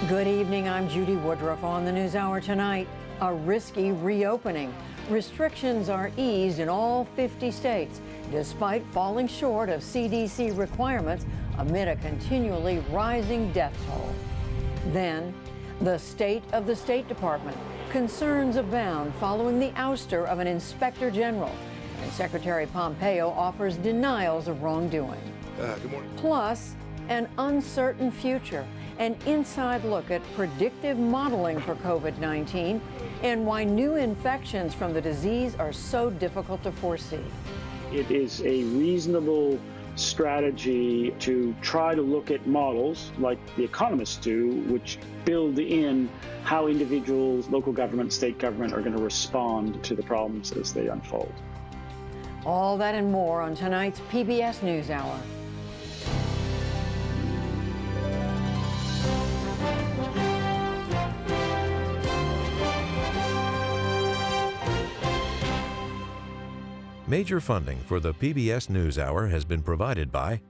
Good evening, I'm Judy Woodruff. On the NewsHour tonight, a risky reopening. Restrictions are eased in all 50 states, despite falling short of CDC requirements amid a continually rising death toll. Then, the state of the State Department. Concerns abound following the ouster of an inspector general, and Secretary Pompeo offers denials of wrongdoing. Good morning. Plus, an uncertain future. An inside look at predictive modeling for COVID-19 and why new infections from the disease are so difficult to foresee. It is a reasonable strategy to try to look at models like the economists do, which build in how individuals, local government, state government are going to respond to the problems as they unfold. All that and more on tonight's PBS NewsHour. Major funding for the PBS NewsHour has been provided by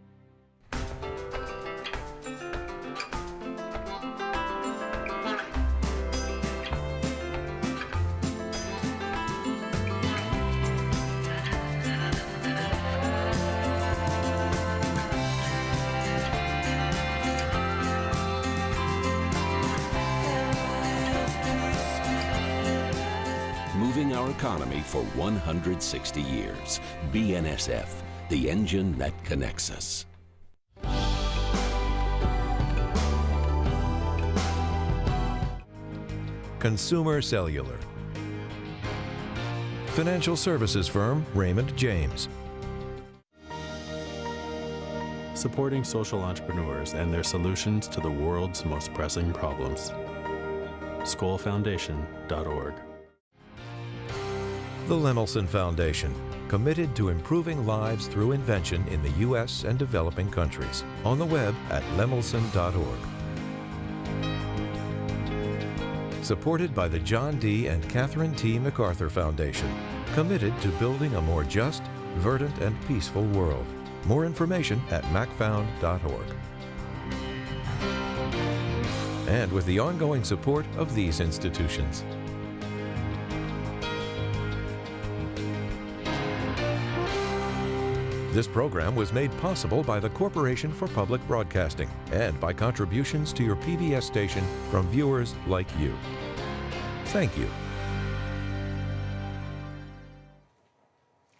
moving our economy for 160 years. BNSF, the engine that connects us. Consumer Cellular, financial services firm Raymond James, supporting social entrepreneurs and their solutions to the world's most pressing problems. SkollFoundation.org. the Lemelson Foundation, committed to improving lives through invention in the U.S. and developing countries. On the web at lemelson.org. Supported by the John D. and Catherine T. MacArthur Foundation, committed to building a more just, verdant, and peaceful world. More information at macfound.org. And with the ongoing support of these institutions. This program was made possible by the Corporation for Public Broadcasting and by contributions to your PBS station from viewers like you. Thank you.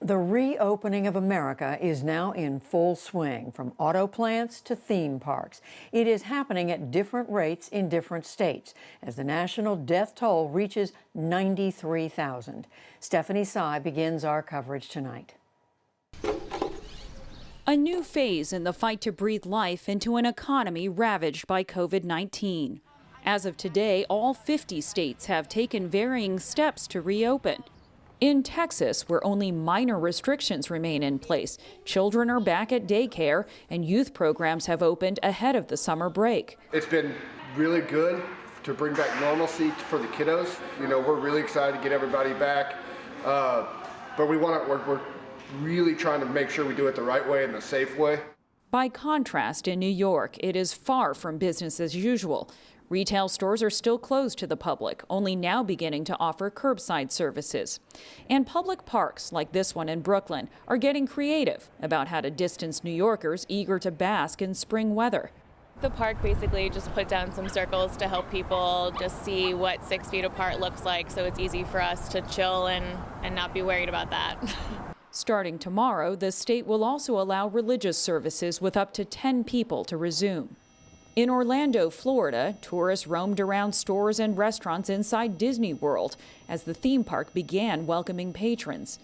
The reopening of America is now in full swing, from auto plants to theme parks. It is happening at different rates in different states as the national death toll reaches 93,000. Stephanie Sy begins our coverage tonight. A new phase in the fight to breathe life into an economy ravaged by COVID-19. As of today, all 50 states have taken varying steps to reopen. In Texas, where only minor restrictions remain in place, children are back at daycare and youth programs have opened ahead of the summer break. It's been really good to bring back normalcy for the kiddos. You know, we're really excited to get everybody back, but we're really trying to make sure we do it the right way and the safe way. By contrast, in New York, it is far from business as usual. Retail stores are still closed to the public, only now beginning to offer curbside services. And public parks, like this one in Brooklyn, are getting creative about how to distance New Yorkers eager to bask in spring weather. The park basically just put down some circles to help people just see what 6 feet apart looks like, so it's easy for us to chill and not be worried about that. Starting tomorrow, the state will also allow religious services with up to 10 people to resume. In Orlando, Florida, tourists roamed around stores and restaurants inside Disney World as the theme park began welcoming patrons.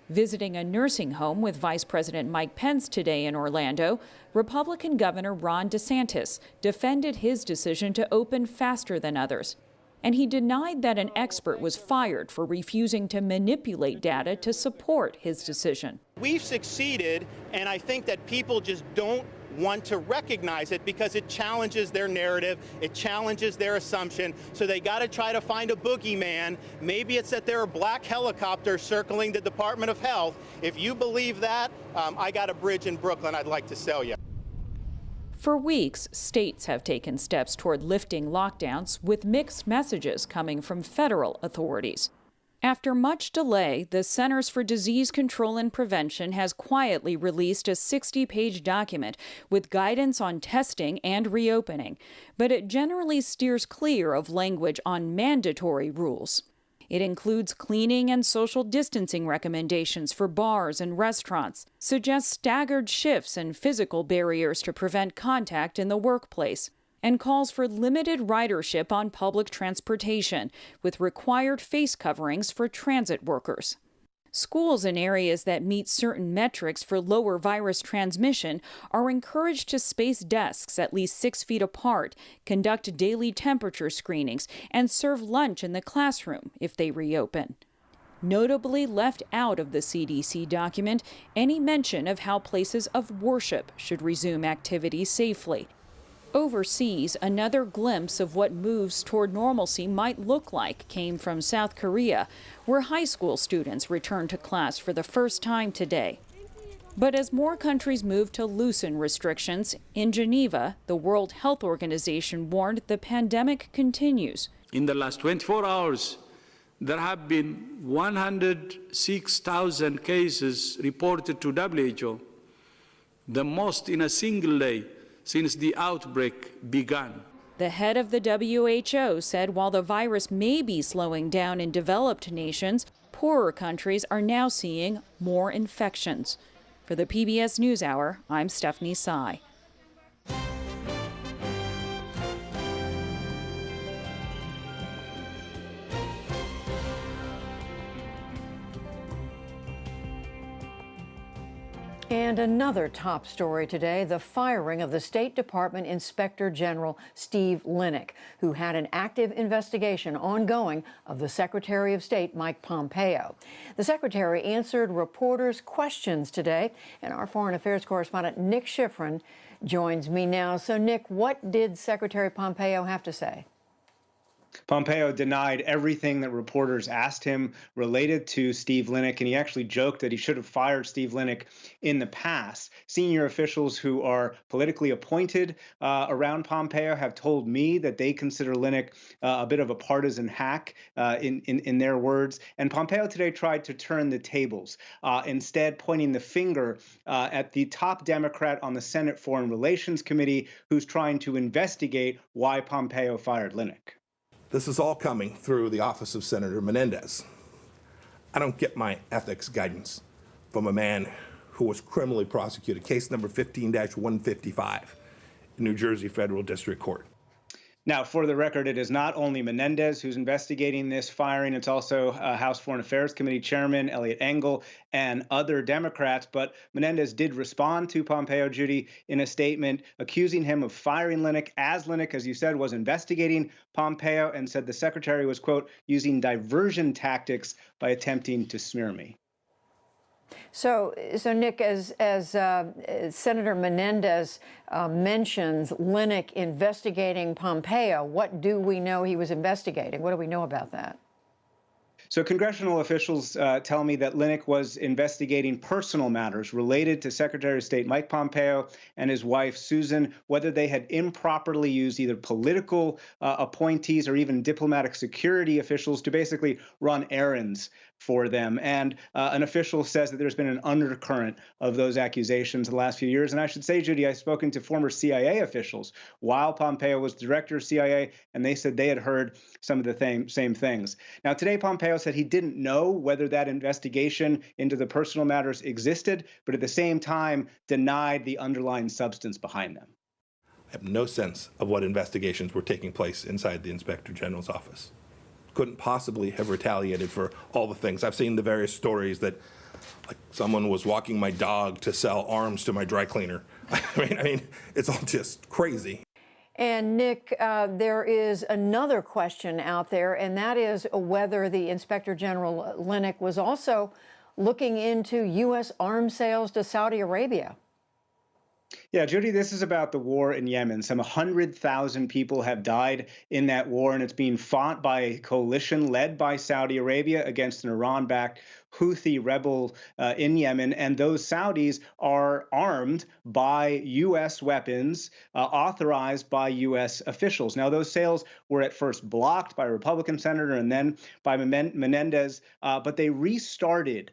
Visiting a nursing home with Vice President Mike Pence today in Orlando, Republican Governor Ron DeSantis defended his decision to open faster than others. And he denied that an expert was fired for refusing to manipulate data to support his decision. We've succeeded, and I think that people just don't want to recognize it because it challenges their narrative, it challenges their assumption, so they got to try to find a boogeyman. Maybe it's that there are black helicopters circling the Department of Health. If you believe that, I got a bridge in Brooklyn I'd like to sell you. For weeks, states have taken steps toward lifting lockdowns, with mixed messages coming from federal authorities. After much delay, the Centers for Disease Control and Prevention has quietly released a 60-page document with guidance on testing and reopening, but it generally steers clear of language on mandatory rules. It includes cleaning and social distancing recommendations for bars and restaurants, suggests staggered shifts and physical barriers to prevent contact in the workplace, and calls for limited ridership on public transportation, with required face coverings for transit workers. Schools in areas that meet certain metrics for lower virus transmission are encouraged to space desks at least 6 feet apart, conduct daily temperature screenings, and serve lunch in the classroom if they reopen. Notably left out of the CDC document any mention of how places of worship should resume activity safely. Overseas, another glimpse of what moves toward normalcy might look like came from South Korea, where high school students returned to class for the first time today. But as more countries move to loosen restrictions, in Geneva, the World Health Organization warned the pandemic continues. In the last 24 hours, there have been 106,000 cases reported to WHO, the most in a single day since the outbreak began. The head of the WHO said while the virus may be slowing down in developed nations, poorer countries are now seeing more infections. For the PBS NewsHour, I'm Stephanie Tsai. And another top story today, the firing of the State Department Inspector General Steve Linick, who had an active investigation ongoing of the Secretary of State Mike Pompeo. The Secretary answered reporters' questions today, and our Foreign Affairs correspondent Nick Schifrin joins me now. So, Nick, what did Secretary Pompeo have to say? Pompeo denied everything that reporters asked him related to Steve Linick, and he actually joked that he should have fired Steve Linick in the past. Senior officials who are politically appointed around Pompeo have told me that they consider Linick a bit of a partisan hack, in their words. And Pompeo today tried to turn the tables, instead pointing the finger at the top Democrat on the Senate Foreign Relations Committee, who's trying to investigate why Pompeo fired Linick. This is all coming through the office of Senator Menendez. I don't get my ethics guidance from a man who was criminally prosecuted, case number 15-155 in New Jersey Federal District Court. Now, for the record, it is not only Menendez who's investigating this firing. It's also House Foreign Affairs Committee Chairman Eliot Engel and other Democrats. But Menendez did respond to Pompeo, Judy, in a statement accusing him of firing Linick, as Linick, as you said, was investigating Pompeo, and said the secretary was, quote, using diversion tactics by attempting to smear me. So Nick, as Senator Menendez mentions Linick investigating Pompeo, what do we know he was investigating? What do we know about that? So congressional officials tell me that Linick was investigating personal matters related to Secretary of State Mike Pompeo and his wife, Susan, whether they had improperly used either political appointees or even diplomatic security officials to basically run errands for them. And an official says that there's been an undercurrent of those accusations in the last few years. And I should say, Judy, I've spoken to former CIA officials while Pompeo was director of CIA, and they said they had heard some of the same things. Now, today, Pompeo said he didn't know whether that investigation into the personal matters existed, but at the same time denied the underlying substance behind them. I have no sense of what investigations were taking place inside the Inspector General's office. Couldn't possibly have retaliated for all the things. I've seen the various stories that, like, someone was walking my dog to sell arms to my dry cleaner. I mean, it's all just crazy. And Nick, there is another question out there, and that is whether the Inspector General Linick was also looking into U.S. arms sales to Saudi Arabia. Yeah, Judy, this is about the war in Yemen. Some 100,000 people have died in that war, and it's being fought by a coalition led by Saudi Arabia against an Iran-backed Houthi rebel in Yemen, and those Saudis are armed by U.S. weapons authorized by U.S. officials. Now, those sales were at first blocked by a Republican senator and then by Menendez, but they restarted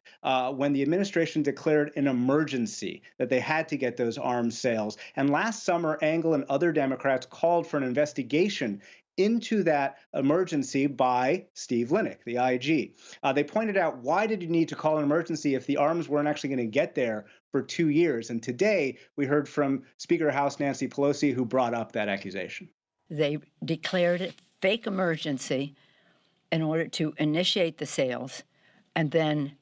when the administration declared an emergency that they had to get those arms sales. And last summer, Engel and other Democrats called for an investigation into that emergency by Steve Linick, the IG. They pointed out, why did you need to call an emergency if the arms weren't actually going to get there for 2 years? And today we heard from Speaker of House Nancy Pelosi, who brought up that accusation. They declared a fake emergency in order to initiate the sales, and then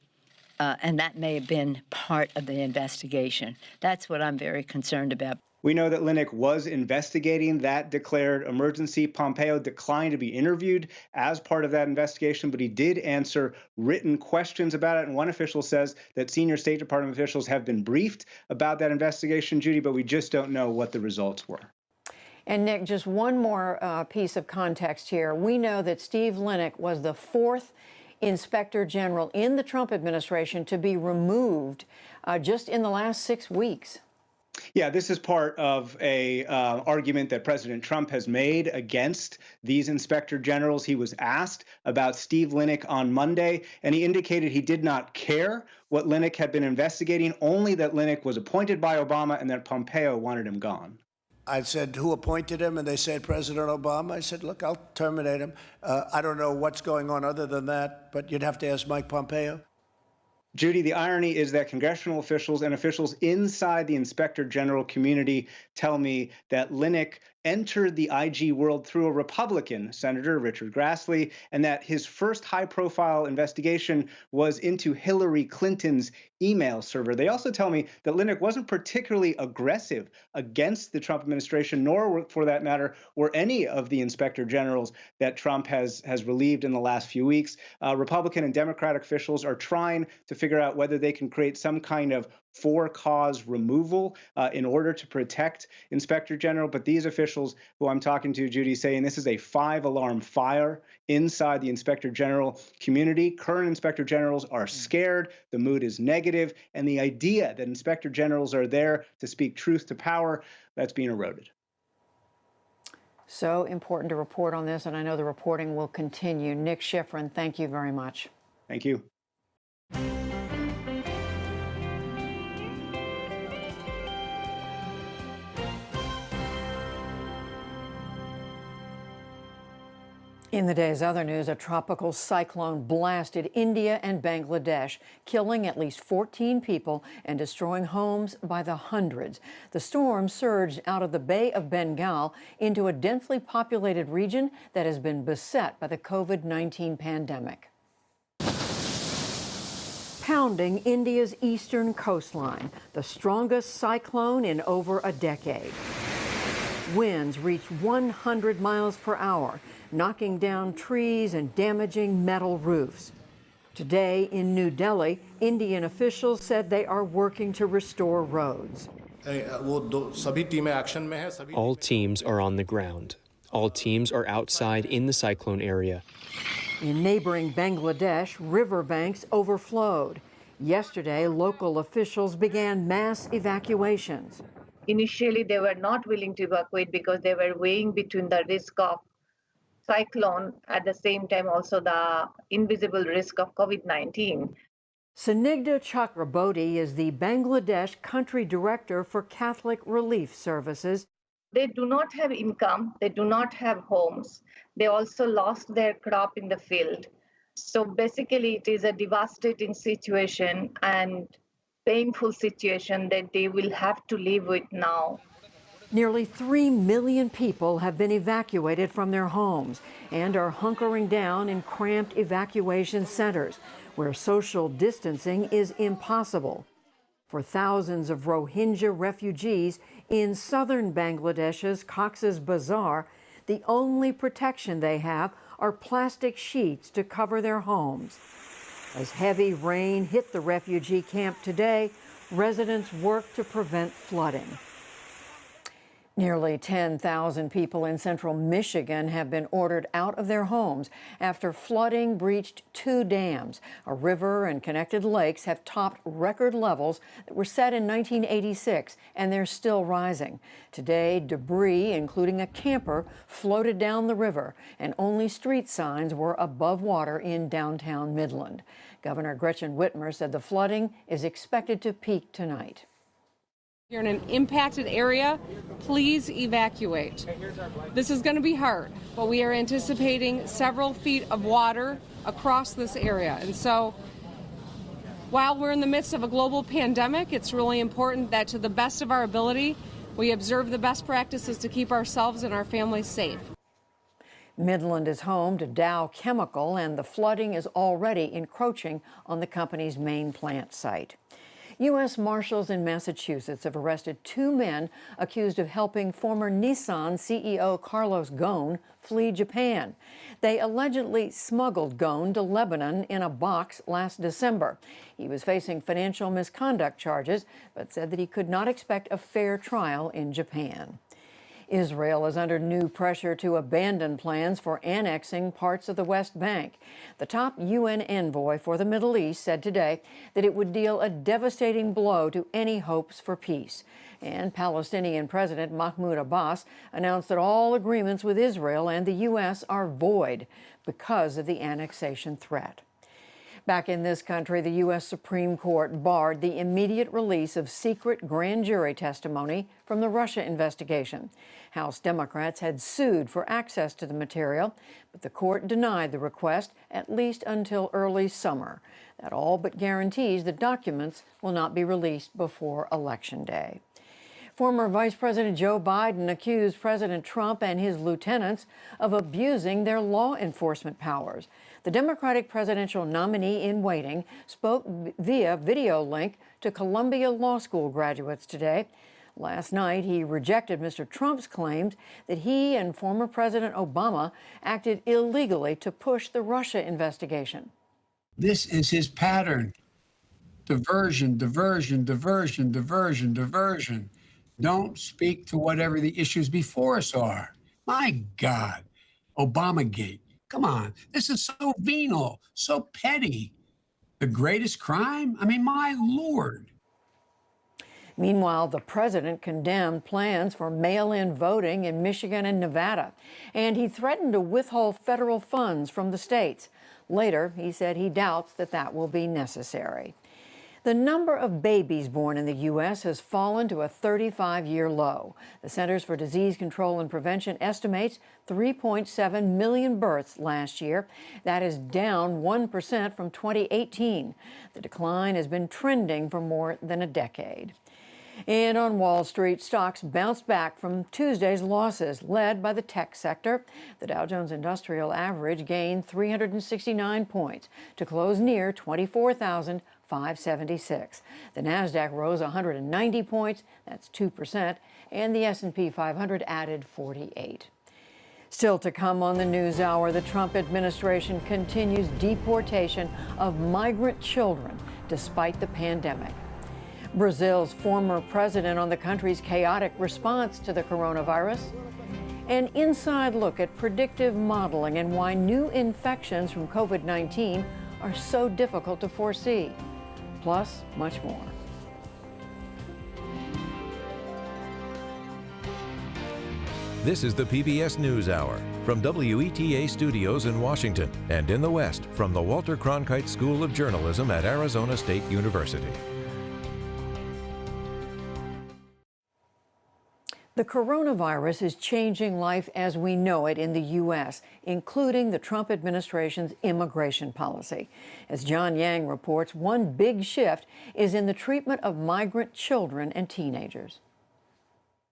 and that may have been part of the investigation. That's what I'm very concerned about. We know that Linick was investigating that declared emergency. Pompeo declined to be interviewed as part of that investigation, but he did answer written questions about it. And one official says that senior State Department officials have been briefed about that investigation, Judy, but we just don't know what the results were. And Nick, just one more piece of context here. We know that Steve Linick was the fourth Inspector General in the Trump administration to be removed just in the last 6 weeks. Yeah, this is part of a argument that President Trump has made against these inspector generals. He was asked about Steve Linick on Monday, and he indicated he did not care what Linick had been investigating, only that Linick was appointed by Obama and that Pompeo wanted him gone. I said, who appointed him? And they said, President Obama. I said, look, I'll terminate him. I don't know what's going on other than that, but you'd have to ask Mike Pompeo. Judy, the irony is that congressional officials and officials inside the Inspector General community tell me that Linick entered the IG world through a Republican, Senator Richard Grassley, and that his first high-profile investigation was into Hillary Clinton's email server. They also tell me that Linick wasn't particularly aggressive against the Trump administration, nor, for that matter, were any of the inspector generals that Trump has relieved in the last few weeks. Republican and Democratic officials are trying to figure out whether they can create some kind of for-cause removal in order to protect Inspector General. But these officials who I'm talking to, Judy, saying this is a 5-alarm fire inside the Inspector General community. Current Inspector Generals are scared. The mood is negative. And the idea that Inspector Generals are there to speak truth to power, that's being eroded. So important to report on this, and I know the reporting will continue. Nick Schifrin, thank you very much. Thank you. In the day's other news, a tropical cyclone blasted India and Bangladesh, killing at least 14 people and destroying homes by the hundreds. The storm surged out of the Bay of Bengal into a densely populated region that has been beset by the COVID-19 pandemic. Pounding India's eastern coastline, the strongest cyclone in over a decade. Winds reached 100 miles per hour, knocking down trees and damaging metal roofs. Today in New Delhi, Indian officials said they are working to restore roads. All teams are on the ground. All teams are outside in the cyclone area. In neighboring Bangladesh, riverbanks overflowed. Yesterday, local officials began mass evacuations. Initially, they were not willing to evacuate because they were weighing between the risk of cyclone, at the same time also the invisible risk of COVID-19. Sanigdha Chakraborty is the Bangladesh country director for Catholic Relief Services. They do not have income, they do not have homes. They also lost their crop in the field. So basically it is a devastating situation and painful situation that they will have to live with now. Nearly 3 million people have been evacuated from their homes and are hunkering down in cramped evacuation centers where social distancing is impossible. For thousands of Rohingya refugees in southern Bangladesh's Cox's Bazar, the only protection they have are plastic sheets to cover their homes. As heavy rain hit the refugee camp today, residents work to prevent flooding. Nearly 10,000 people in central Michigan have been ordered out of their homes after flooding breached 2 dams. A river and connected lakes have topped record levels that were set in 1986, and they're still rising. Today, debris, including a camper, floated down the river, and only street signs were above water in downtown Midland. Governor Gretchen Whitmer said the flooding is expected to peak tonight. If you're in an impacted area, please evacuate. This is going to be hard, but we are anticipating several feet of water across this area. And so while we're in the midst of a global pandemic, it's really important that to the best of our ability, we observe the best practices to keep ourselves and our families safe. Midland is home to Dow Chemical, and the flooding is already encroaching on the company's main plant site. U.S. Marshals in Massachusetts have arrested 2 men accused of helping former Nissan CEO Carlos Ghosn flee Japan. They allegedly smuggled Ghosn to Lebanon in a box last December. He was facing financial misconduct charges, but said that he could not expect a fair trial in Japan. Israel is under new pressure to abandon plans for annexing parts of the West Bank. The top UN envoy for the Middle East said today that it would deal a devastating blow to any hopes for peace. And Palestinian President Mahmoud Abbas announced that all agreements with Israel and the U.S. are void because of the annexation threat. Back in this country, the U.S. Supreme Court barred the immediate release of secret grand jury testimony from the Russia investigation. House Democrats had sued for access to the material, but the court denied the request at least until early summer. That all but guarantees the documents will not be released before Election Day. Former Vice President Joe Biden accused President Trump and his lieutenants of abusing their law enforcement powers. The Democratic presidential nominee in waiting spoke via video link to Columbia Law School graduates today. Last night, he rejected Mr. Trump's claims that he and former President Obama acted illegally to push the Russia investigation. This is his pattern. Diversion, diversion, diversion, diversion, diversion. Don't speak to whatever the issues before us are. My God, Obamagate. Come on, this is so venal, so petty. The greatest crime? I mean, my Lord. Meanwhile, the president condemned plans for mail-in voting in Michigan and Nevada, and he threatened to withhold federal funds from the states. Later, he said he doubts that that will be necessary. The number of babies born in the U.S. has fallen to a 35-year low. The Centers for Disease Control and Prevention estimates 3.7 million births last year. That is down 1% from 2018. The decline has been trending for more than a decade. And on Wall Street, stocks bounced back from Tuesday's losses, led by the tech sector. The Dow Jones Industrial Average gained 369 points to close near 24,576. The Nasdaq rose 190 points, that's 2%, and the S&P 500 added 48. Still to come on the NewsHour, the Trump administration continues deportation of migrant children despite the pandemic. Brazil's former president on the country's chaotic response to the coronavirus. An inside look at predictive modeling and why new infections from COVID-19 are so difficult to foresee. Plus, much more. This is the PBS NewsHour from WETA Studios in Washington and in the West from the Walter Cronkite School of Journalism at Arizona State University. The coronavirus is changing life as we know it in the U.S., including the Trump administration's immigration policy. As John Yang reports, one big shift is in the treatment of migrant children and teenagers.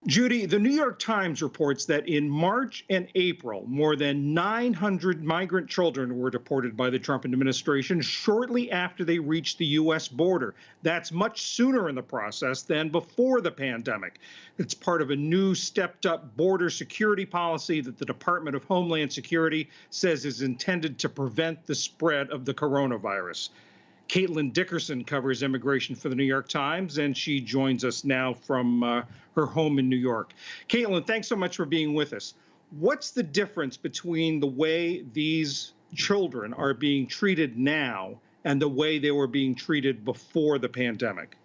Judy, the New York Times reports that in March and April, more than 900 migrant children were deported by the Trump administration shortly after they reached the U.S. border. That's much sooner in the process than before the pandemic. It's part of a new stepped-up border security policy that the Department of Homeland Security says is intended to prevent the spread of the coronavirus. Caitlin Dickerson covers immigration for the New York Times, and she joins us now from her home in New York. Caitlin, thanks so much for being with us. What's the difference between the way these children are being treated now and the way they were being treated before the pandemic?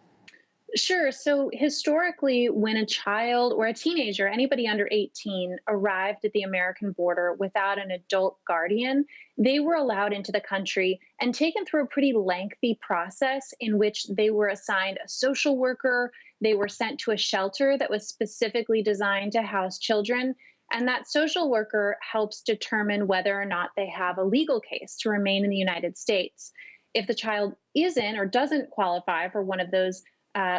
Sure. So historically, when a child or a teenager, anybody under 18, arrived at the American border without an adult guardian, they were allowed into the country and taken through a pretty lengthy process in which they were assigned a social worker. They were sent to a shelter that was specifically designed to house children. And that social worker helps determine whether or not they have a legal case to remain in the United States. If the child isn't or doesn't qualify for one of those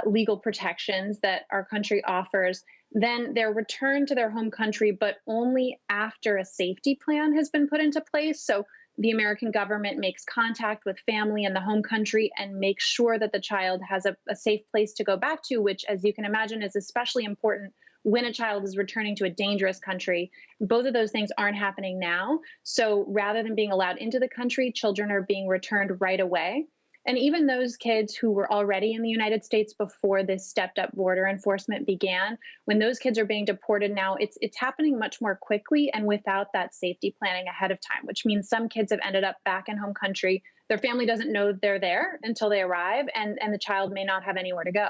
legal protections that our country offers, then they're returned to their home country, but only after a safety plan has been put into place. So the American government makes contact with family in the home country and makes sure that the child has a safe place to go back to, which, as you can imagine, is especially important when a child is returning to a dangerous country. Both of those things aren't happening now. So rather than being allowed into the country, children are being returned right away. And even those kids who were already in the United States before this stepped up border enforcement began, when those kids are being deported now, it's happening much more quickly and without that safety planning ahead of time, which means some kids have ended up back in home country. Their family doesn't know they're there until they arrive, and the child may not have anywhere to go.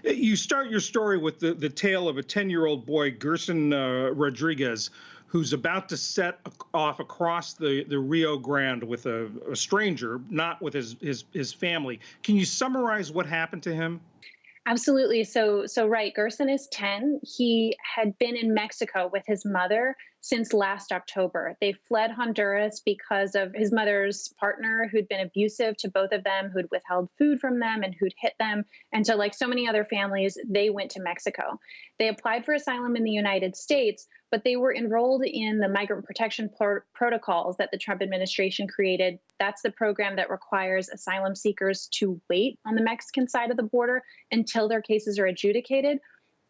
You start your story with the tale of a 10-year-old boy, Gerson Rodriguez, who's about to set off across the Rio Grande with a stranger, not with his family. Can you summarize what happened to him? Absolutely. So right, Gerson is 10. He had been in Mexico with his mother since last October. They fled Honduras because of his mother's partner who'd been abusive to both of them, who'd withheld food from them and who'd hit them. And so, like so many other families, they went to Mexico. They applied for asylum in the United States, but they were enrolled in the migrant protection protocols that the Trump administration created. That's the program that requires asylum seekers to wait on the Mexican side of the border until their cases are adjudicated.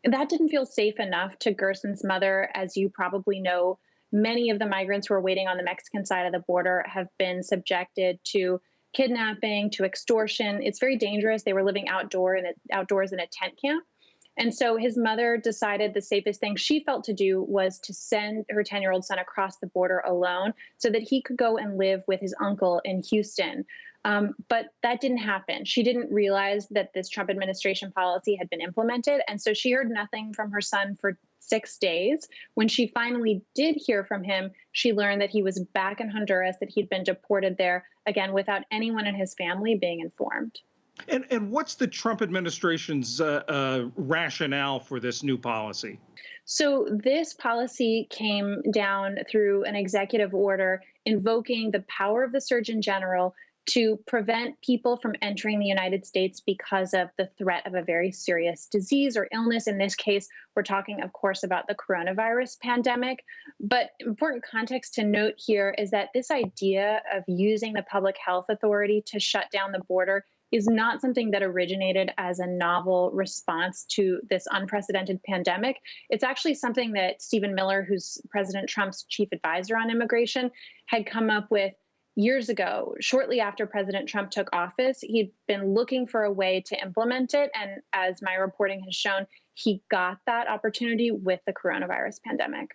That didn't feel safe enough to Gerson's mother. As you probably know, many of the migrants who are waiting on the Mexican side of the border have been subjected to kidnapping, to extortion. It's very dangerous. They were living outdoors in a tent camp. And so his mother decided the safest thing she felt to do was to send her 10-year-old son across the border alone so that he could go and live with his uncle in Houston. But that didn't happen. She didn't realize that this Trump administration policy had been implemented. And so she heard nothing from her son for 6 days. When she finally did hear from him, she learned that he was back in Honduras, that he'd been deported there, again, without anyone in his family being informed. And what's the Trump administration's rationale for this new policy? So this policy came down through an executive order invoking the power of the Surgeon General to prevent people from entering the United States because of the threat of a very serious disease or illness. In this case, we're talking, of course, about the coronavirus pandemic. But important context to note here is that this idea of using the public health authority to shut down the border is not something that originated as a novel response to this unprecedented pandemic. It's actually something that Stephen Miller, who's President Trump's chief advisor on immigration, had come up with years ago. Shortly after President Trump took office, he'd been looking for a way to implement it. And as my reporting has shown, he got that opportunity with the coronavirus pandemic.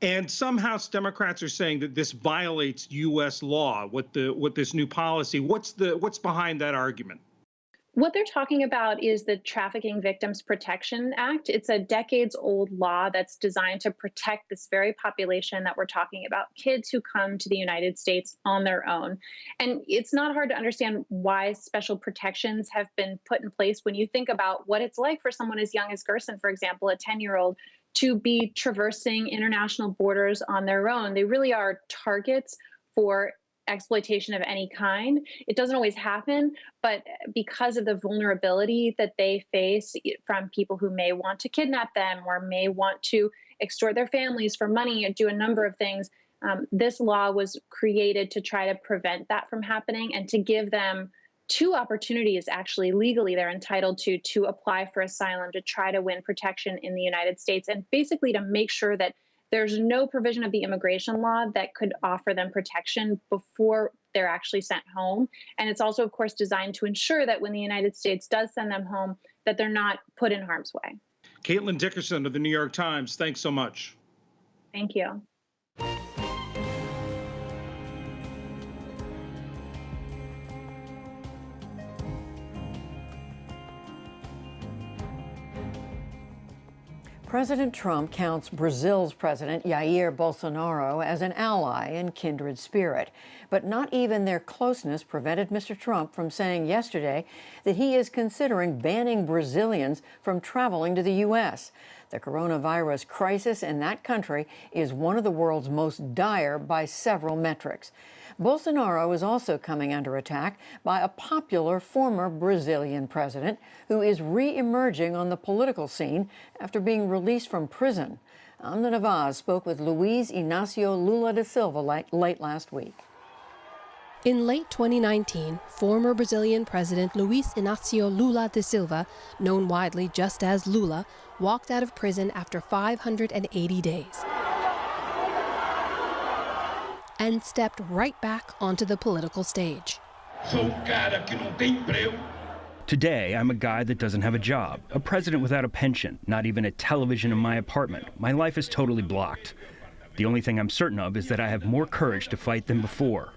And some House Democrats are saying that this violates U.S. law with this new policy. What's behind that argument? What they're talking about is the Trafficking Victims Protection Act. It's a decades-old law that's designed to protect this very population that we're talking about, kids who come to the United States on their own. And it's not hard to understand why special protections have been put in place when you think about what it's like for someone as young as Gerson, for example, a 10-year-old, to be traversing international borders on their own. They really are targets for exploitation of any kind. It doesn't always happen, but because of the vulnerability that they face from people who may want to kidnap them or may want to extort their families for money and do a number of things, this law was created to try to prevent that from happening and to give them two opportunities, actually, legally, they're entitled to apply for asylum, to try to win protection in the United States, and basically to make sure that there's no provision of the immigration law that could offer them protection before they're actually sent home. And it's also, of course, designed to ensure that when the United States does send them home, that they're not put in harm's way. Caitlin Dickerson of the New York Times, thanks so much. Thank you. President Trump counts Brazil's President Jair Bolsonaro as an ally in kindred spirit. But not even their closeness prevented Mr. Trump from saying yesterday that he is considering banning Brazilians from traveling to the U.S. The coronavirus crisis in that country is one of the world's most dire by several metrics. Bolsonaro is also coming under attack by a popular former Brazilian president who is re-emerging on the political scene after being released from prison. Amna Navaz spoke with Luiz Inácio Lula da Silva late last week. In late 2019, former Brazilian President Luiz Inácio Lula da Silva, known widely just as Lula, walked out of prison after 580 days and stepped right back onto the political stage. Today, I'm a guy that doesn't have a job, a president without a pension, not even a television in my apartment. My life is totally blocked. The only thing I'm certain of is that I have more courage to fight than before.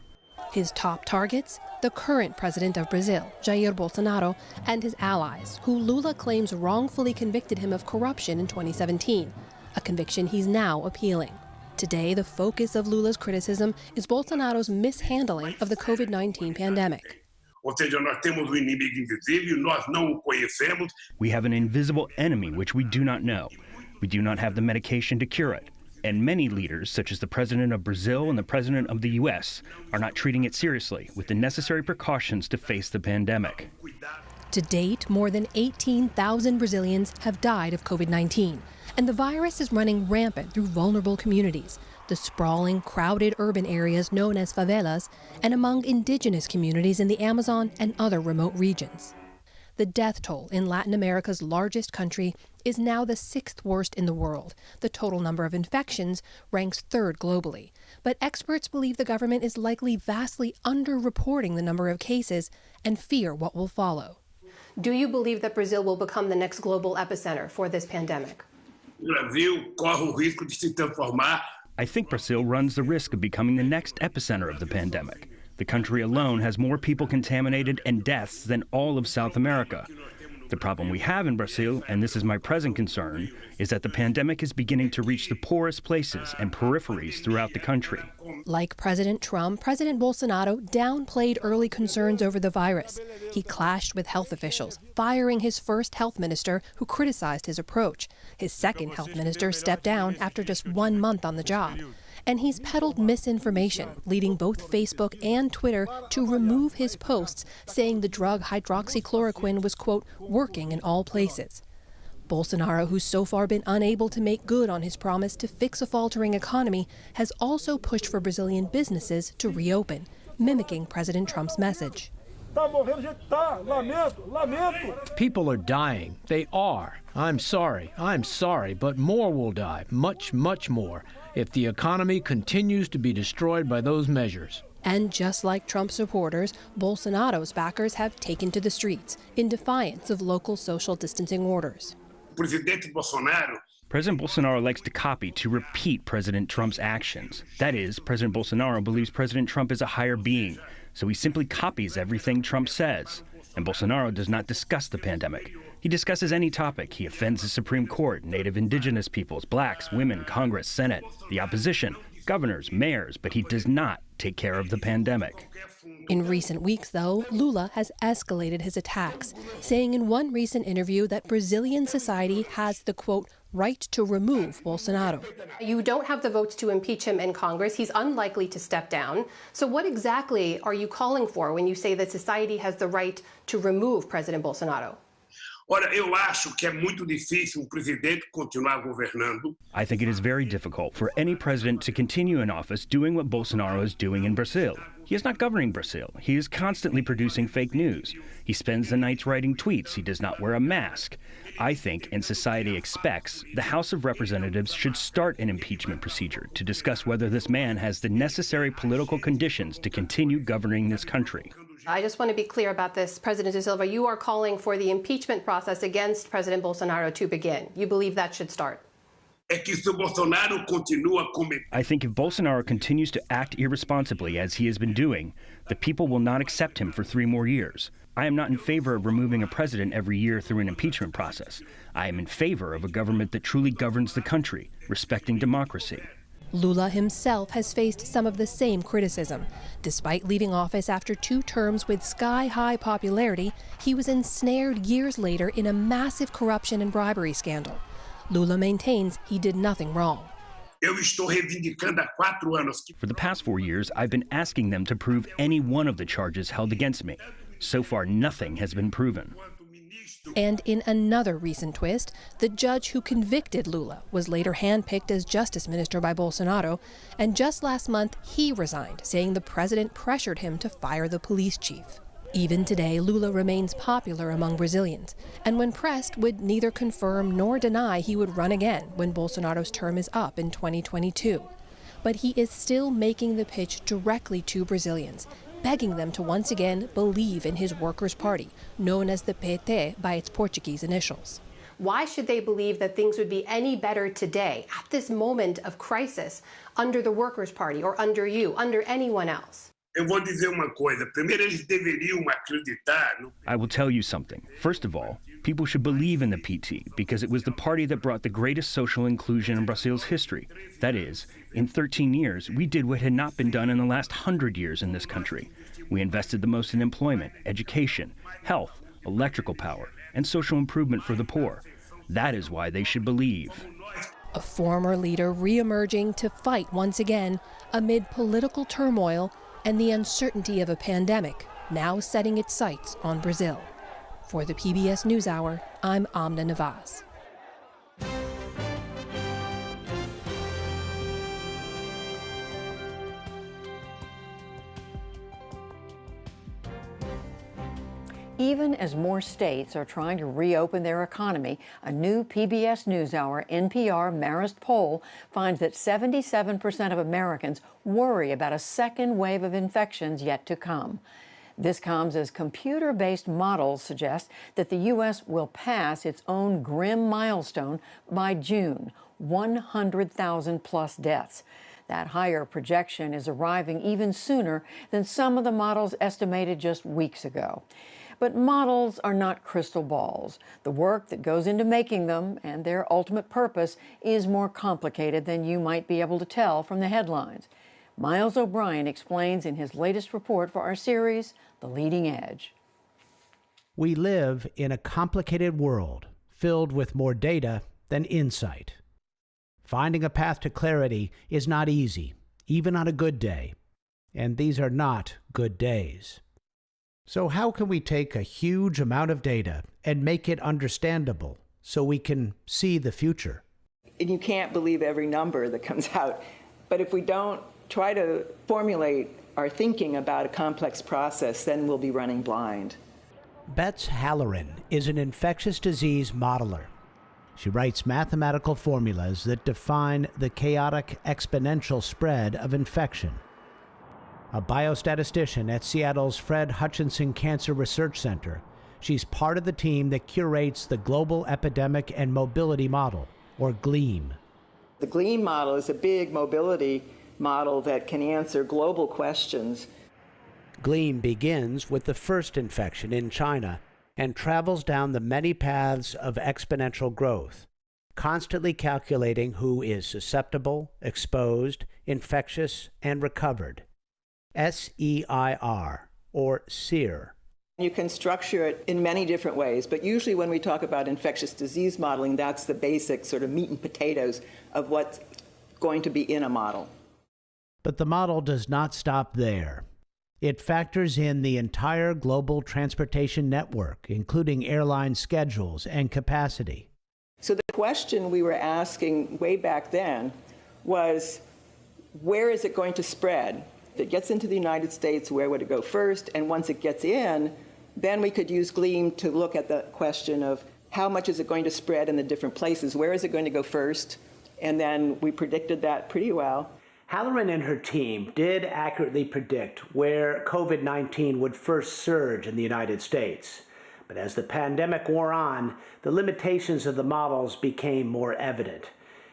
His top targets, the current president of Brazil, Jair Bolsonaro, and his allies, who Lula claims wrongfully convicted him of corruption in 2017, a conviction he's now appealing. Today, the focus of Lula's criticism is Bolsonaro's mishandling of the COVID-19 pandemic. We have an invisible enemy which we do not know. We do not have the medication to cure it. And many leaders, such as the president of Brazil and the president of the U.S., are not treating it seriously with the necessary precautions to face the pandemic. To date, more than 18,000 Brazilians have died of COVID-19, and the virus is running rampant through vulnerable communities, the sprawling, crowded urban areas known as favelas, and among indigenous communities in the Amazon and other remote regions. The death toll in Latin America's largest country is now the 6th worst in the world. The total number of infections ranks 3rd globally. But experts believe the government is likely vastly underreporting the number of cases and fear what will follow. Do you believe that Brazil will become the next global epicenter for this pandemic? I think Brazil runs the risk of becoming the next epicenter of the pandemic. The country alone has more people contaminated and deaths than all of South America. The problem we have in Brazil, and this is my present concern, is that the pandemic is beginning to reach the poorest places and peripheries throughout the country. Like President Trump, President Bolsonaro downplayed early concerns over the virus. He clashed with health officials, firing his first health minister, who criticized his approach. His second health minister stepped down after just 1 month on the job. And he's peddled misinformation, leading both Facebook and Twitter to remove his posts, saying the drug hydroxychloroquine was, quote, working in all places. Bolsonaro, who's so far been unable to make good on his promise to fix a faltering economy, has also pushed for Brazilian businesses to reopen, mimicking President Trump's message. People are dying. They are. I'm sorry, but more will die. Much, much more, if the economy continues to be destroyed by those measures. And just like Trump supporters, Bolsonaro's backers have taken to the streets in defiance of local social distancing orders. President Bolsonaro likes to copy to repeat President Trump's actions. That is, President Bolsonaro believes President Trump is a higher being, so he simply copies everything Trump says. And Bolsonaro does not discuss the pandemic. He discusses any topic. He offends the Supreme Court, native indigenous peoples, blacks, women, Congress, Senate, the opposition, governors, mayors, but he does not take care of the pandemic. In recent weeks, though, Lula has escalated his attacks, saying in one recent interview that Brazilian society has the, quote, right to remove Bolsonaro. You don't have the votes to impeach him in Congress. He's unlikely to step down. So what exactly are you calling for when you say that society has the right to remove President Bolsonaro? Olha, eu acho que é muito difícil presidente continuar governando. I think it is very difficult for any president to continue in office doing what Bolsonaro is doing in Brazil. He is not governing Brazil. He is constantly producing fake news. He spends the nights writing tweets. He does not wear a mask. I think, and society expects, the House of Representatives should start an impeachment procedure to discuss whether this man has the necessary political conditions to continue governing this country. I just want to be clear about this. President Da Silva, you are calling for the impeachment process against President Bolsonaro to begin. You believe that should start? É que se o Bolsonaro continua cometendo. I think if Bolsonaro continues to act irresponsibly as he has been doing, the people will not accept him for 3 more years. I am not in favor of removing a president every year through an impeachment process. I am in favor of a government that truly governs the country, respecting democracy. Lula himself has faced some of the same criticism. Despite leaving office after 2 terms with sky-high popularity, he was ensnared years later in a massive corruption and bribery scandal. Lula maintains he did nothing wrong. Eu estou reivindicando há 4 anos. For the past 4 years, I've been asking them to prove any one of the charges held against me. So far, nothing has been proven. And in another recent twist, the judge who convicted Lula was later handpicked as justice minister by Bolsonaro, and just last month he resigned, saying the president pressured him to fire the police chief. Even today, Lula remains popular among Brazilians, and when pressed, would neither confirm nor deny he would run again when Bolsonaro's term is up in 2022. But he is still making the pitch directly to Brazilians, begging them to once again believe in his Workers' Party, known as the PT by its Portuguese initials. Why should they believe that things would be any better today, at this moment of crisis, under the Workers' Party or under you, under anyone else? Eu vou dizer uma coisa. Primeiro, eles deveriam acreditar. I will tell you something. First of all, people should believe in the PT because it was the party that brought the greatest social inclusion in Brazil's history. That is, in 13 years, we did what had not been done in the last 100 years in this country. We invested the most in employment, education, health, electrical power, and social improvement for the poor. That is why they should believe. A former leader re-emerging to fight once again amid political turmoil and the uncertainty of a pandemic now setting its sights on Brazil. For the PBS NewsHour, I'm Amna Navaz. Even as more states are trying to reopen their economy, a new PBS NewsHour NPR Marist poll finds that 77% of Americans worry about a second wave of infections yet to come. This comes as computer-based models suggest that the U.S. will pass its own grim milestone by June, 100,000 plus deaths. That higher projection is arriving even sooner than some of the models estimated just weeks ago. But models are not crystal balls. The work that goes into making them and their ultimate purpose is more complicated than you might be able to tell from the headlines. Miles O'Brien explains in his latest report for our series, The Leading Edge. We live in a complicated world filled with more data than insight. Finding a path to clarity is not easy, even on a good day. And these are not good days. So how can we take a huge amount of data and make it understandable so we can see the future? And you can't believe every number that comes out. But if we don't try to formulate our thinking about a complex process, then we'll be running blind. Bets Halloran is an infectious disease modeler. She writes mathematical formulas that define the chaotic exponential spread of infection. A biostatistician at Seattle's Fred Hutchinson Cancer Research Center, she's part of the team that curates the Global Epidemic and Mobility Model, or GLEAM. The GLEAM model is a big mobility model that can answer global questions. GLEAM begins with the first infection in China and travels down the many paths of exponential growth, constantly calculating who is susceptible, exposed, infectious, and recovered. SEIR, or SEER. You can structure it in many different ways, but usually when we talk about infectious disease modeling, that's the basic sort of meat and potatoes of what's going to be in a model. But the model does not stop there. It factors in the entire global transportation network, including airline schedules and capacity. So the question we were asking way back then was, where is it going to spread? If it gets into the United States, where would it go first? And once it gets in, then we could use GLEAM to look at the question of how much is it going to spread in the different places? Where is it going to go first? And then we predicted that pretty well. Halloran and her team did accurately predict where COVID-19 would first surge in the United States. But as the pandemic wore on, the limitations of the models became more evident.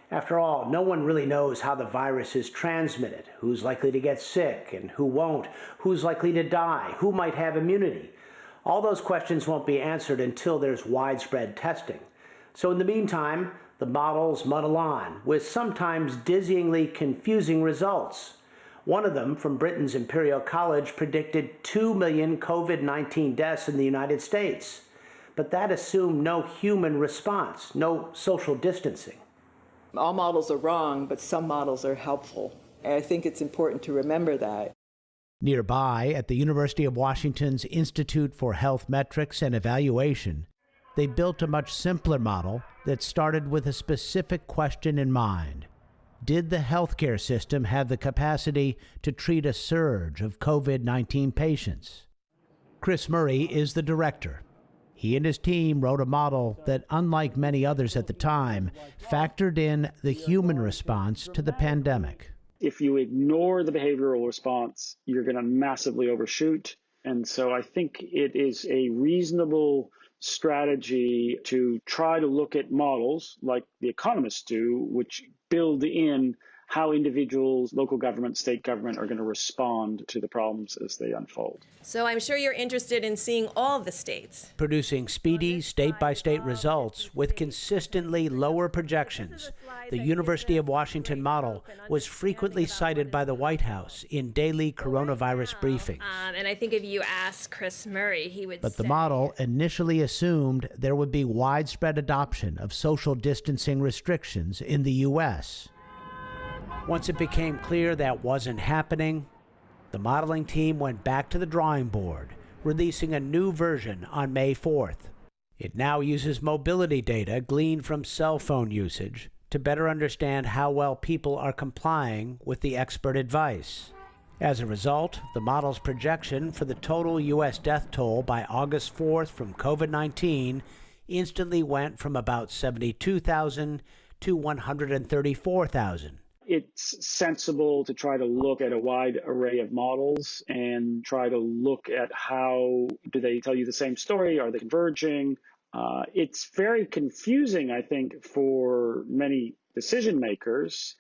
After all, no one really knows how the virus is transmitted, who's likely to get sick and who won't, who's likely to die, who might have immunity. All those questions won't be answered until there's widespread testing. So in the meantime, the models muddle on, with sometimes dizzyingly confusing results. One of them, from Britain's Imperial College, predicted 2 million COVID-19 deaths in the United States. But that assumed no human response, no social distancing. All models are wrong, but some models are helpful. And I think it's important to remember that. Nearby, at the University of Washington's Institute for Health Metrics and Evaluation, they built a much simpler model that started with a specific question in mind. Did the healthcare system have the capacity to treat a surge of COVID-19 patients? Chris Murray is the director. He and his team wrote a model that, unlike many others at the time, factored in the human response to the pandemic. If you ignore the behavioral response, you're going to massively overshoot. And so I think it is a reasonable strategy to try to look at models like the economists do, which build in how individuals, local government, state government are going to respond to the problems as they unfold. So I'm sure you're interested in seeing all the states. Producing speedy state-by-state results with consistently lower projections, the University of Washington model was frequently cited by the White House in daily coronavirus briefings. And I think if you ask Chris Murray, he would But the model initially assumed there would be widespread adoption of social distancing restrictions in the U.S. Once it became clear that wasn't happening, the modeling team went back to the drawing board, releasing a new version on May 4th. It now uses mobility data gleaned from cell phone usage to better understand how well people are complying with the expert advice. As a result, the model's projection for the total U.S. death toll by August 4th from COVID-19 instantly went from about 72,000 to 134,000. It's sensible to try to look at a wide array of models and try to look at how do they tell you the same story? Are they converging? It's very confusing, I think, for many decision makers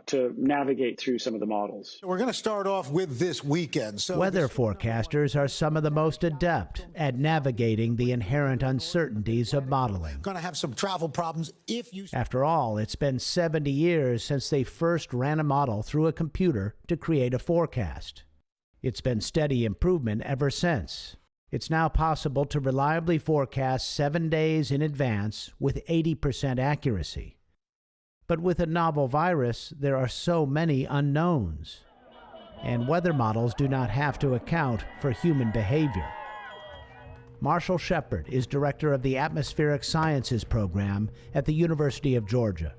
to navigate through some of the models. We're going to start off with this weekend. Weather forecasters are some of the most adept at navigating the inherent uncertainties of modeling. Going to have some travel problems if you... After all, it's been 70 years since they first ran a model through a computer to create a forecast. It's been steady improvement ever since. It's now possible to reliably forecast 7 days in advance with 80% accuracy. But with a novel virus, there are so many unknowns, and weather models do not have to account for human behavior. Marshall Shepard is director of the Atmospheric Sciences program at the University of Georgia.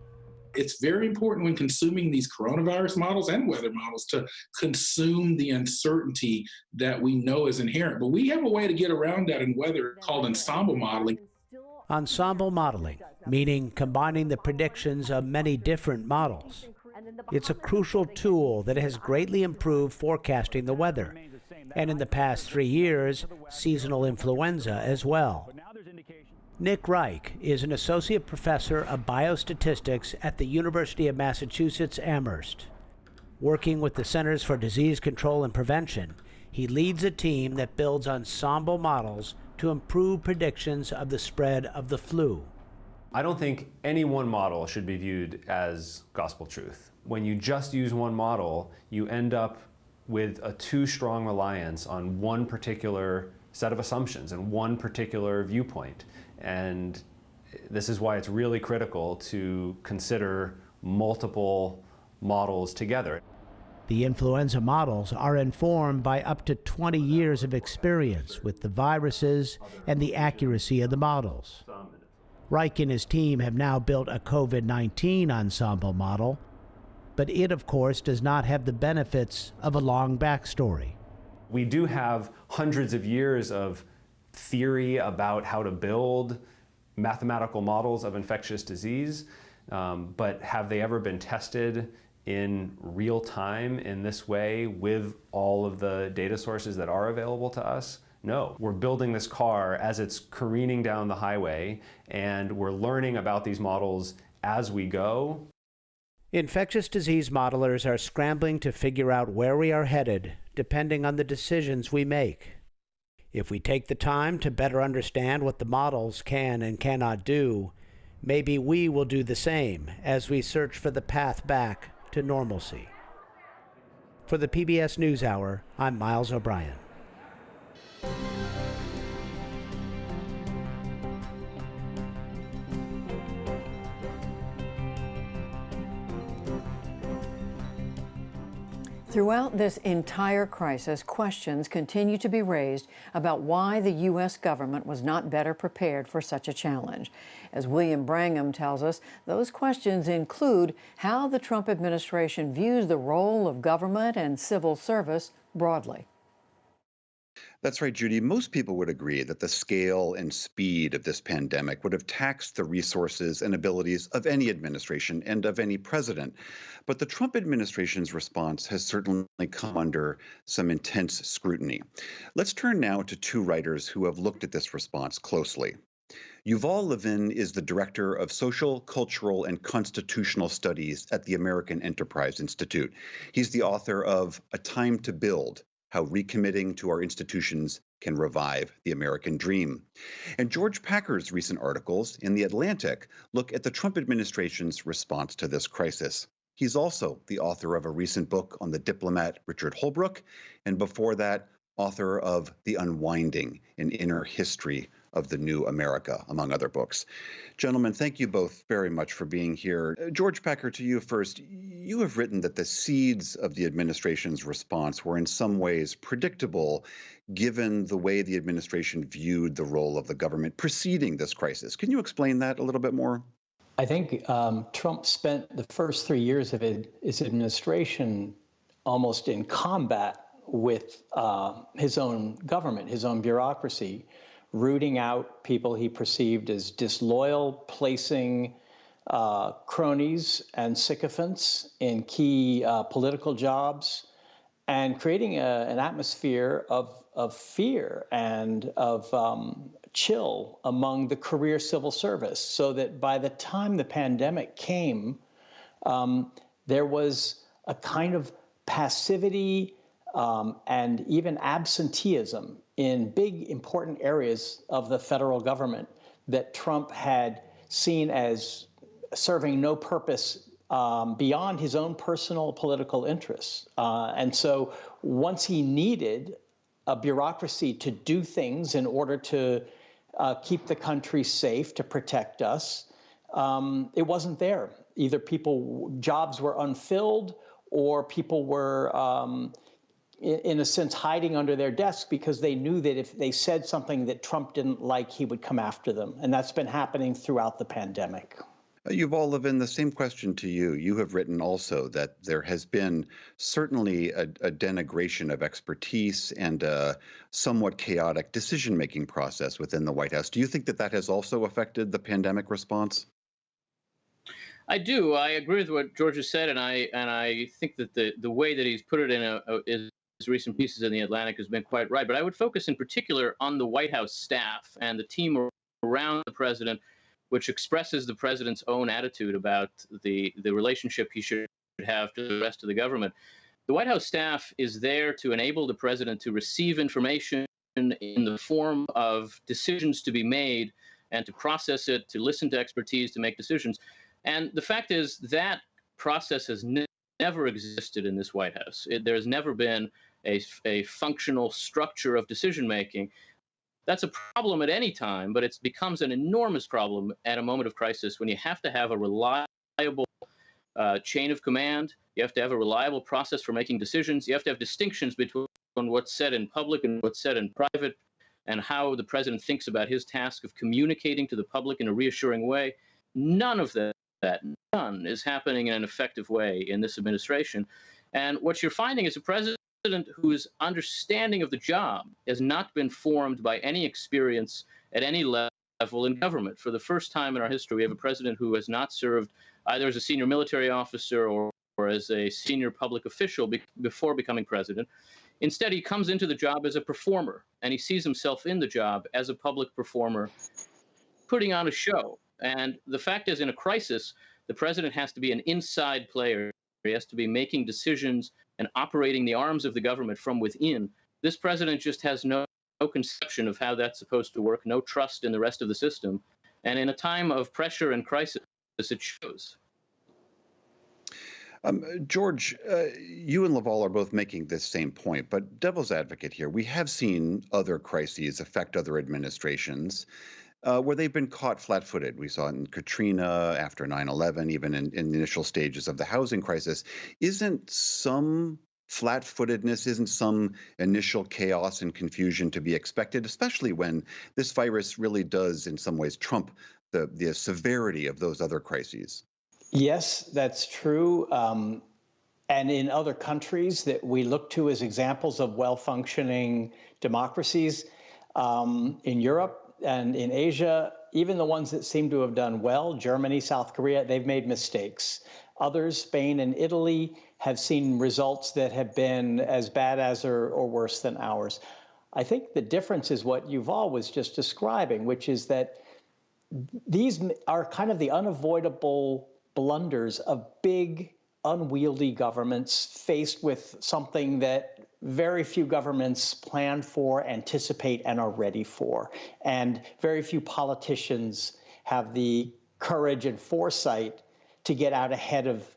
It's very important when consuming these coronavirus models and weather models to consume the uncertainty that we know is inherent. But we have a way to get around that in weather called ensemble modeling. Ensemble modeling, meaning combining the predictions of many different models. It's a crucial tool that has greatly improved forecasting the weather, and in the past 3 years, seasonal influenza as well. Nick Reich is an associate professor of biostatistics at the University of Massachusetts Amherst. Working with the Centers for Disease Control and Prevention, he leads a team that builds ensemble models to improve predictions of the spread of the flu. I don't think any one model should be viewed as gospel truth. When you just use one model, you end up with a too strong reliance on one particular set of assumptions and one particular viewpoint. And this is why it's really critical to consider multiple models together. The influenza models are informed by up to 20 years of experience with the viruses and the accuracy of the models. Reich and his team have now built a COVID-19 ensemble model, but it, of course, does not have the benefits of a long backstory. We do have hundreds of years of theory about how to build mathematical models of infectious disease, but have they ever been tested in real time in this way with all of the data sources that are available to us? No. We're building this car as it's careening down the highway, and we're learning about these models as we go. Infectious disease modelers are scrambling to figure out where we are headed, depending on the decisions we make. If we take the time to better understand what the models can and cannot do, maybe we will do the same as we search for the path back to normalcy. For the PBS NewsHour, I'm Miles O'Brien. Throughout this entire crisis, questions continue to be raised about why the U.S. government was not better prepared for such a challenge. As William Brangham tells us, those questions include how the Trump administration views the role of government and civil service broadly. That's right, Judy. Most people would agree that the scale and speed of this pandemic would have taxed the resources and abilities of any administration and of any president. But the Trump administration's response has certainly come under some intense scrutiny. Let's turn now to two writers who have looked at this response closely. Yuval Levin is the director of Social, Cultural, and Constitutional Studies at the American Enterprise Institute. He's the author of A Time to Build: How Recommitting to Our Institutions Can Revive the American Dream. And George Packer's recent articles in The Atlantic look at the Trump administration's response to this crisis. He's also the author of a recent book on the diplomat Richard Holbrooke, and before that, author of The Unwinding, an Inner History of the New America, among other books. Gentlemen, thank you both very much for being here. George Packer, to you first. You have written that the seeds of the administration's response were in some ways predictable, given the way the administration viewed the role of the government preceding this crisis. Can you explain that a little bit more? I think Trump spent the first 3 years of his administration almost in combat with his own government, his own bureaucracy, rooting out people he perceived as disloyal, placing cronies and sycophants in key political jobs, and creating an atmosphere of fear and of chill among the career civil service, so that by the time the pandemic came, there was a kind of passivity and even absenteeism in big, important areas of the federal government that Trump had seen as serving no purpose beyond his own personal political interests. And so once he needed a bureaucracy to do things in order to keep the country safe, to protect us, it wasn't there. Either jobs were unfilled, or people were in a sense, hiding under their desks because they knew that if they said something that Trump didn't like, he would come after them. And that's been happening throughout the pandemic. Yuval Levin, the same question to you. You have written also that there has been certainly a denigration of expertise and a somewhat chaotic decision-making process within the White House. Do you think that that has also affected the pandemic response? I do. I agree with what George has said, and I think that the way that he's put it in his recent pieces in The Atlantic has been quite right. But I would focus in particular on the White House staff and the team around the president, which expresses the president's own attitude about the relationship he should have to the rest of the government. The White House staff is there to enable the president to receive information in the form of decisions to be made and to process it, to listen to expertise, to make decisions. And the fact is that process has never existed in this White House. There has never been a functional structure of decision-making. That's a problem at any time, but it becomes an enormous problem at a moment of crisis when you have to have a reliable chain of command. You have to have a reliable process for making decisions. You have to have distinctions between what's said in public and what's said in private, and how the president thinks about his task of communicating to the public in a reassuring way. None of none is happening in an effective way in this administration. And what you're finding is a president whose understanding of the job has not been formed by any experience at any level in government. For the first time in our history, we have a president who has not served either as a senior military officer or as a senior public official before becoming president. Instead, he comes into the job as a performer, and he sees himself in the job as a public performer, putting on a show. And the fact is, in a crisis, the president has to be an inside player. He has to be making decisions and operating the arms of the government from within. This president just has no conception of how that's supposed to work, no trust in the rest of the system. And in a time of pressure and crisis, it shows. George, you and Laval are both making this same point, but devil's advocate here, we have seen other crises affect other administrations where they've been caught flat-footed. We saw it in Katrina, after 9/11, even in the initial stages of the housing crisis. Isn't some flat-footedness, isn't some initial chaos and confusion to be expected, especially when this virus really does in some ways trump the severity of those other crises? Yes, that's true. And in other countries that we look to as examples of well-functioning democracies, in Europe and in Asia, even the ones that seem to have done well, Germany, South Korea, they've made mistakes. Others, Spain and Italy, have seen results that have been as bad as or worse than ours. I think the difference is what Yuval was just describing, which is that these are kind of the unavoidable blunders of big, unwieldy governments faced with something that very few governments plan for, anticipate, and are ready for. And very few politicians have the courage and foresight to get out ahead of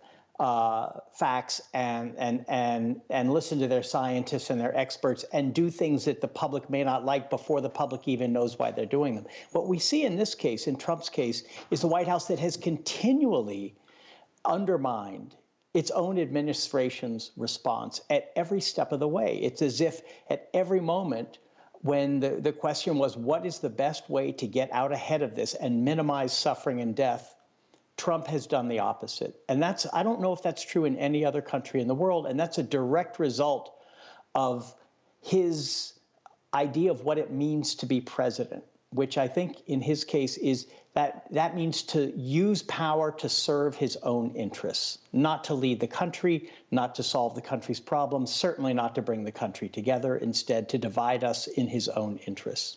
facts and listen to their scientists and their experts and do things that the public may not like before the public even knows why they're doing them. What we see in this case, in Trump's case, is the White House that has continually undermined its own administration's response at every step of the way. It's as if at every moment when the question was, what is the best way to get out ahead of this and minimize suffering and death, Trump has done the opposite. And I don't know if that's true in any other country in the world. And that's a direct result of his idea of what it means to be president, which I think in his case is that means to use power to serve his own interests, not to lead the country, not to solve the country's problems, certainly not to bring the country together, instead to divide us in his own interests.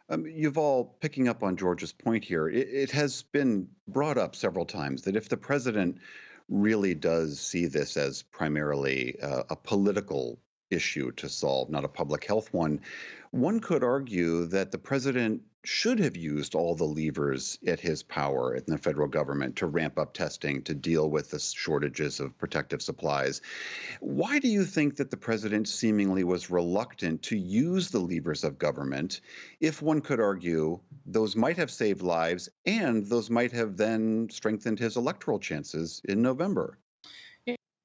Yuval, picking up on George's point here, it has been brought up several times that if the president really does see this as primarily a political issue to solve, not a public health one, one could argue that the president should have used all the levers at his power in the federal government to ramp up testing, to deal with the shortages of protective supplies. Why do you think that the president seemingly was reluctant to use the levers of government if one could argue those might have saved lives and those might have then strengthened his electoral chances in November?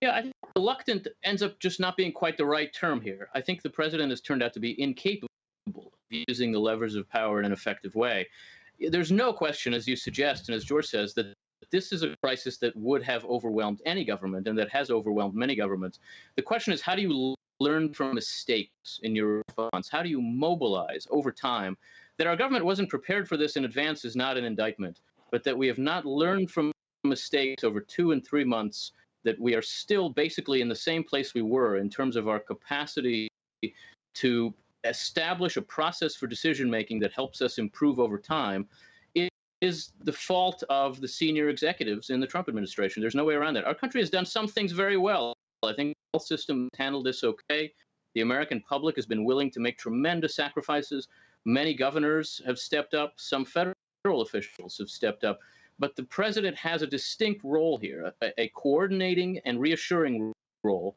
Yeah, I think reluctant ends up just not being quite the right term here. I think the president has turned out to be incapable of using the levers of power in an effective way. There's no question, as you suggest, and as George says, that this is a crisis that would have overwhelmed any government and that has overwhelmed many governments. The question is, how do you learn from mistakes in your response? How do you mobilize over time? That our government wasn't prepared for this in advance is not an indictment, but that we have not learned from mistakes over 2 and 3 months, that we are still basically in the same place we were in terms of our capacity to establish a process for decision-making that helps us improve over time, is the fault of the senior executives in the Trump administration. There's no way around that. Our country has done some things very well. I think the health system handled this okay. The American public has been willing to make tremendous sacrifices. Many governors have stepped up. Some federal officials have stepped up. But the president has a distinct role here, a coordinating and reassuring role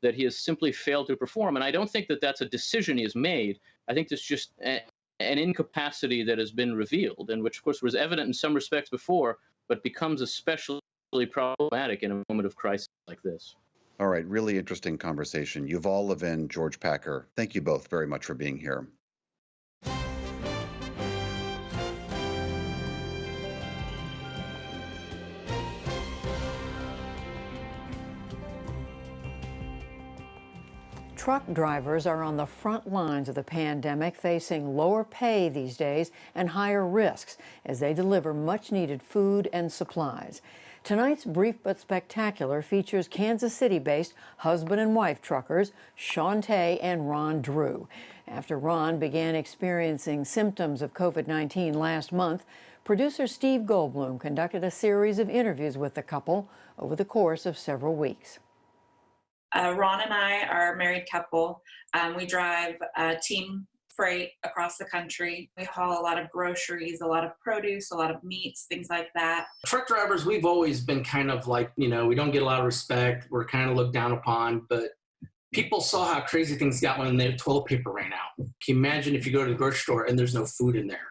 that he has simply failed to perform. And I don't think that that's a decision he has made. I think that's just an incapacity that has been revealed, and which, of course, was evident in some respects before, but becomes especially problematic in a moment of crisis like this. All right, really interesting conversation. Yuval Levin, George Packer, thank you both very much for being here. Truck drivers are on the front lines of the pandemic, facing lower pay these days and higher risks as they deliver much-needed food and supplies. Tonight's Brief but Spectacular features Kansas City-based husband and wife truckers Shante and Ron Drew. After Ron began experiencing symptoms of COVID-19 last month, producer Steve Goldblum conducted a series of interviews with the couple over the course of several weeks. Ron and I are a married couple. We drive team freight across the country. We haul a lot of groceries, a lot of produce, a lot of meats, things like that. Truck drivers, we've always been kind of like, we don't get a lot of respect. We're kind of looked down upon, but people saw how crazy things got when the toilet paper ran out. Can you imagine if you go to the grocery store and there's no food in there?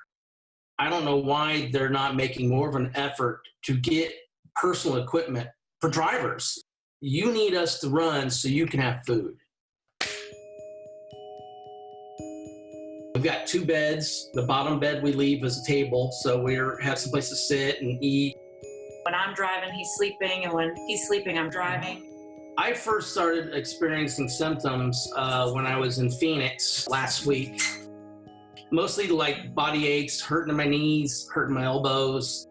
I don't know why they're not making more of an effort to get personal equipment for drivers. You need us to run so you can have food. We've got 2 beds. The bottom bed we leave as a table, so we have some place to sit and eat. When I'm driving, he's sleeping, and when he's sleeping, I'm driving. I first started experiencing symptoms when I was in Phoenix last week. Mostly like body aches, hurting in my knees, hurting my elbows.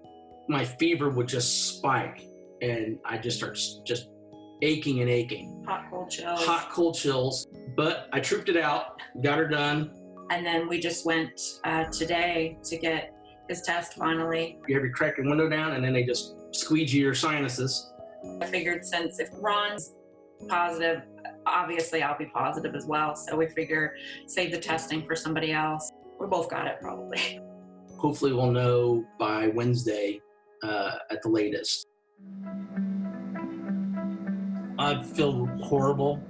My fever would just spike, and I just start just aching and aching. Hot, cold chills. Hot, cold chills. But I trooped it out, got her done. And then we just went today to get his test finally. You have your crack your window down, and then they just squeegee your sinuses. I figured since if Ron's positive, obviously I'll be positive as well. So we figure save the testing for somebody else. We both got it probably. Hopefully we'll know by Wednesday at the latest. I feel horrible.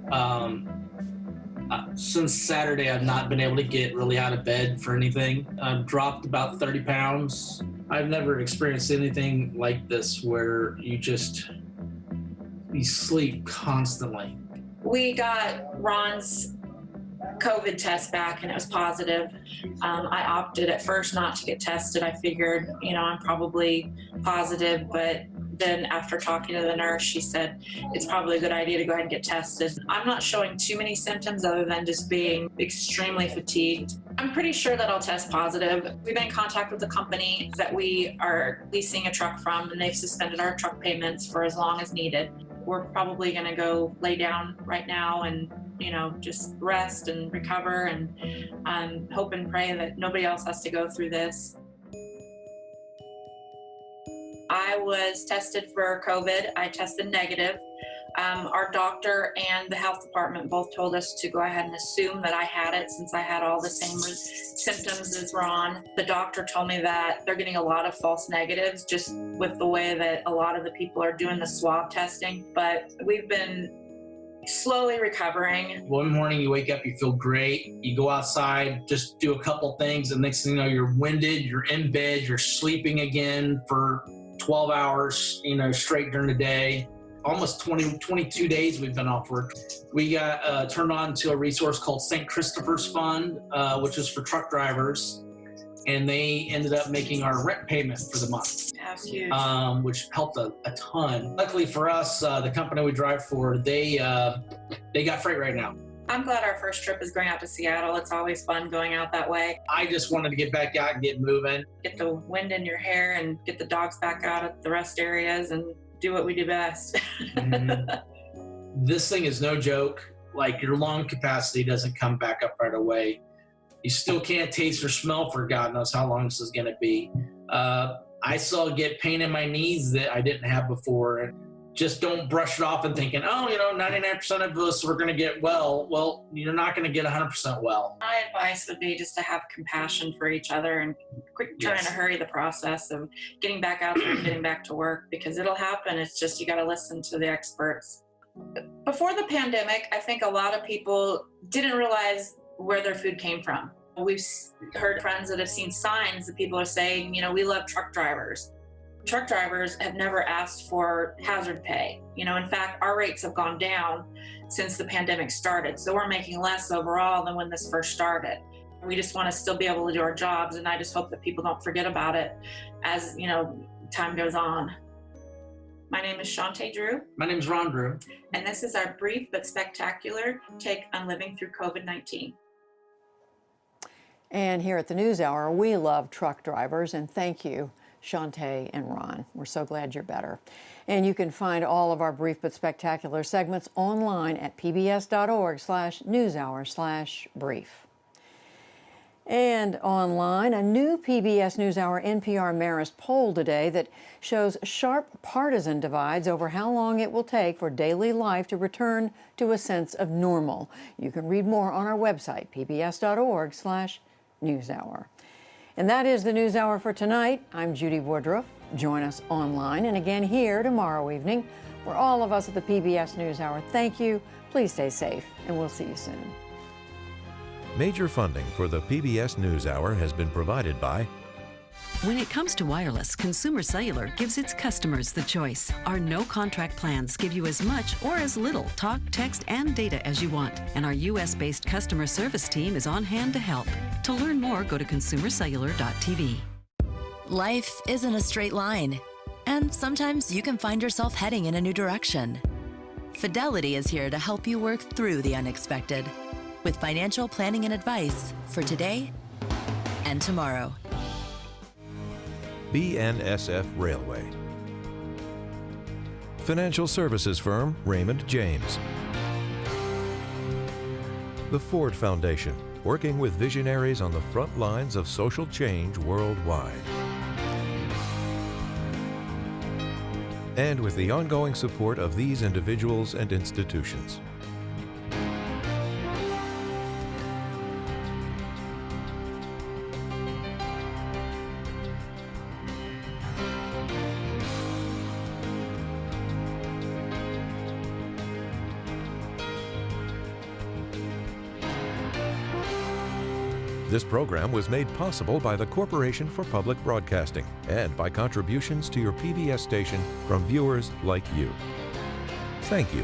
Since Saturday, I've not been able to get really out of bed for anything. I've dropped about 30 pounds. I've never experienced anything like this where you sleep constantly. We got Ron's COVID test back and it was positive. I opted at first not to get tested. I figured, I'm probably positive, but then after talking to the nurse, she said it's probably a good idea to go ahead and get tested. I'm not showing too many symptoms other than just being extremely fatigued. I'm pretty sure that I'll test positive. We've been in contact with the company that we are leasing a truck from, and they've suspended our truck payments for as long as needed. We're probably gonna go lay down right now and just rest and recover and hope and pray that nobody else has to go through this. I was tested for COVID. I tested negative. Our doctor and the health department both told us to go ahead and assume that I had it since I had all the same symptoms as Ron. The doctor told me that they're getting a lot of false negatives just with the way that a lot of the people are doing the swab testing. But we've been slowly recovering. One morning you wake up, you feel great. You go outside, just do a couple things, and next thing you know, you're winded, you're in bed, you're sleeping again for 12 hours, straight during the day. Almost 22 days we've been off work. We got turned on to a resource called St. Christopher's Fund, which is for truck drivers. And they ended up making our rent payment for the month. That's huge. Which helped a ton. Luckily for us, the company we drive for, they got freight right now. I'm glad our first trip is going out to Seattle. It's always fun going out that way. I just wanted to get back out and get moving. Get the wind in your hair and get the dogs back out at the rest areas and do what we do best. Mm-hmm. This thing is no joke. Like, your lung capacity doesn't come back up right away. You still can't taste or smell for God knows how long this is going to be. I still get pain in my knees that I didn't have before. And just don't brush it off and thinking, 99% of us are going to get well. Well, you're not going to get 100% well. My advice would be just to have compassion for each other and quit trying to hurry the process of getting back out there and getting back to work, because it'll happen. It's just you got to listen to the experts. Before the pandemic, I think a lot of people didn't realize where their food came from. We've heard friends that have seen signs that people are saying, we love truck drivers. truck drivers have never asked for hazard pay. You know, in fact, our rates have gone down since the pandemic started. So we're making less overall than when this first started. We just want to still be able to do our jobs, and I just hope that people don't forget about it as, you know, time goes on. My name is Shantae Drew. My name is Ron Drew. And this is our brief but spectacular take on living through COVID-19. And here at the NewsHour, we love truck drivers, and thank you, Shantae and Ron. We're so glad you're better. And you can find all of our brief but spectacular segments online at pbs.org/newshour/brief. And online, a new PBS NewsHour NPR Marist poll today that shows sharp partisan divides over how long it will take for daily life to return to a sense of normal. You can read more on our website, pbs.org/newshour. And that is the NewsHour for tonight. I'm Judy Woodruff. Join us online and again here tomorrow evening, where all of us at the PBS NewsHour thank you. Please stay safe, and we'll see you soon. Major funding for the PBS NewsHour has been provided by... When it comes to wireless, Consumer Cellular gives its customers the choice. Our no-contract plans give you as much or as little talk, text, and data as you want. And our U.S.-based customer service team is on hand to help. To learn more, go to consumercellular.tv. Life isn't a straight line, and sometimes you can find yourself heading in a new direction. Fidelity is here to help you work through the unexpected with financial planning and advice for today and tomorrow. BNSF Railway. Financial services firm Raymond James. The Ford Foundation, working with visionaries on the front lines of social change worldwide. And with the ongoing support of these individuals and institutions. This program was made possible by the Corporation for Public Broadcasting and by contributions to your PBS station from viewers like you. Thank you.